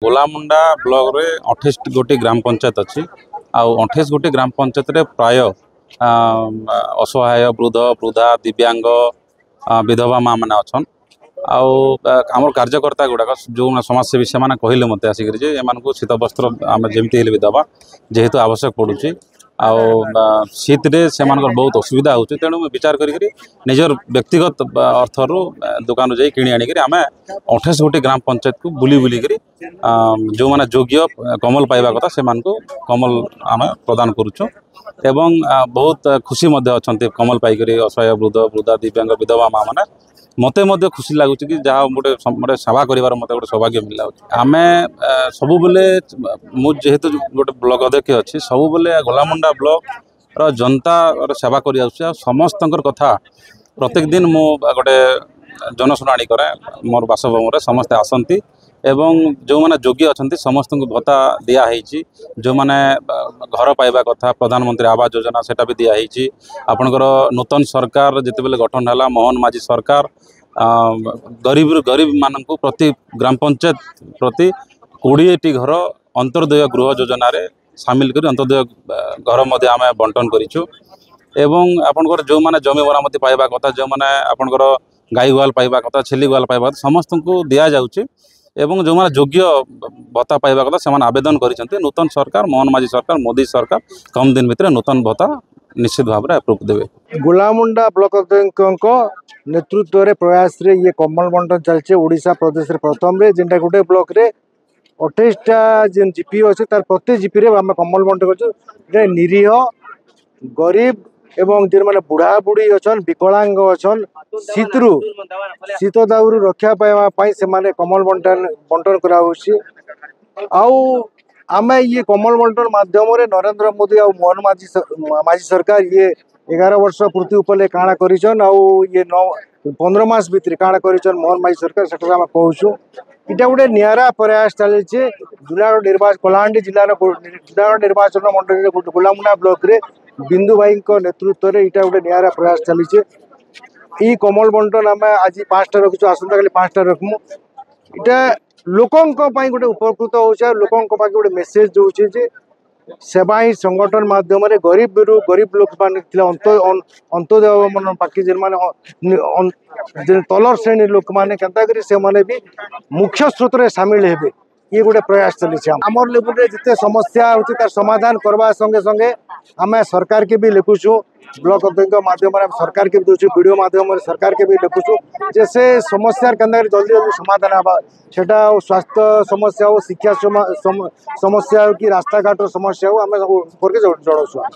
Golamunda block रे 28 गोटी ग्राम पंचायत अच्छी आउ 28 गोटी ग्राम पंचायत रे प्राय असहाय वृद्ध वृद्धा दिव्यांग विधवा माँ मैंने अच्छन आम कार्यकर्ता गुड़ाक जो समाजसेवी से कहले मत आसिक शीत वस्त्र आम जमी भी दबा जेहेतु आवश्यक पड़ुची शीत से बहुत असुविधा हो तेणु विचार करी निजर व्यक्तिगत अर्थर दुकान जा कि आम 28 गोटी ग्राम पंचायत को बुली बुलिकी जो मैंने योग्य कमल पाइबा कथा से कमल आम प्रदान करुचु एवं बहुत खुशी अच्छा कमल पाइक असहाय वृद्ध वृद्धा दिव्यांग विधवा माँ मैंने मते मध्य खुशी लगुच कि जहाँ गोटे सेवा कर मत गोटे सौभाग्य मिलला आम सबु बेले जेहेतु गोटे ब्लॉक अध्यक्ष अच्छी सबु बेले गोलामुंडा ब्लॉक रो जनता सेवा कर समस्त कथा प्रत्येक दिन मु गोटे जनशुणाणी करे मोर बासभवन समस्ते आसती एवं जो मैंने योग्य अच्छा समस्त भत्ता दिखाई जो मैंने घर पाइबा कथा प्रधानमंत्री आवास योजना सेटा भी दिखाई आपणकर नूतन सरकार जिते बेले गठन है मोहन माझी सरकार गरीब मान प्रति ग्राम पंचायत प्रति 20टी घर अंत्योदय गृह योजना रे सामिल कर अंत्योदय घर मध्य आम बंटन करूँ एवं आपणकर जो मैंने जमी मरामती पाइबा कथा जो मैंने आपणकर गाई गुआल पाइबा कथा छेली गुआल पाइबा कथा समस्त को दि जाऊँगी एवं जो मैंने योग्य भत्ता पाइबा कथा से आवेदन कर नूतन सरकार मोहन माझी सरकार मोदी सरकार कम दिन भितर नूतन भत्ता निश्चित भाव में अप्रूव देवे। गोलामुंडा ब्लॉक अध्यक्ष नेतृत्व रे प्रयास रे ये कमल बंटन चलছে ओडिशा प्रदेश रे प्रथम रे जिनटा गोटे ब्लॉक रे 28टा जेन जीपी अच्छे तार प्रत्येक जीपी रे आम कमल बंटन कर निरीह गरीब एवं जो मैंने बुढ़ा बुढ़ी अच्छन विकलांग अच्छन शीत दाउरू रक्षा पाई से माने कमल बंटन कराउछि आउ आमे ये कमल बंटन माध्यम रे नरेंद्र मोदी और मोहन माझी सरकार ये 11 वर्ष पूर्ति उपले काଣା करिछन आउ ये 15 मास भीतर काଣା करिछन मोहन माझी सरकार सेटा आम कहूँ इटा गोटे नियारा प्रयास चली जुनागढ़ निर्वाचन कलाहांडी जिलार जुनागढ़ निर्वाचन मंडल गोलामुंडा ब्लॉक रे बिंदु भाई नेतृत्व रे इटा गोटे नियारा प्रयास चली ई कमल बंटन आम आज 5टा रखु आसंता काली 5टा रखमु इटा लोकों गोटे उपकृत हो लोकों गोटे मेसेज दूसरे जे सेवा ही संगठन माध्यम गरीब गरीब लोक मान अंत्योदय मन बाकी तलर श्रेणी लोक मैंने के भी मुख्य स्रोत में सामिल हेबे ये गोटे प्रयास चली आमर लेवल रे जिते समस्या होती तार समाधान करवा संगे संगे आम सरकार के भी लिखुचु ब्लॉक अध्यक्ष माध्यम सरकार के भी दूसरी वीडियो माध्यम सरकार के भी लिखुचु जैसे समस्या जल्दी जल्दी समाधान हवा सेटा स्वास्थ्य समस्या हो शिक्षा समस्या हो कि रास्ता घाट समस्या हो आम सब जनाऊँ।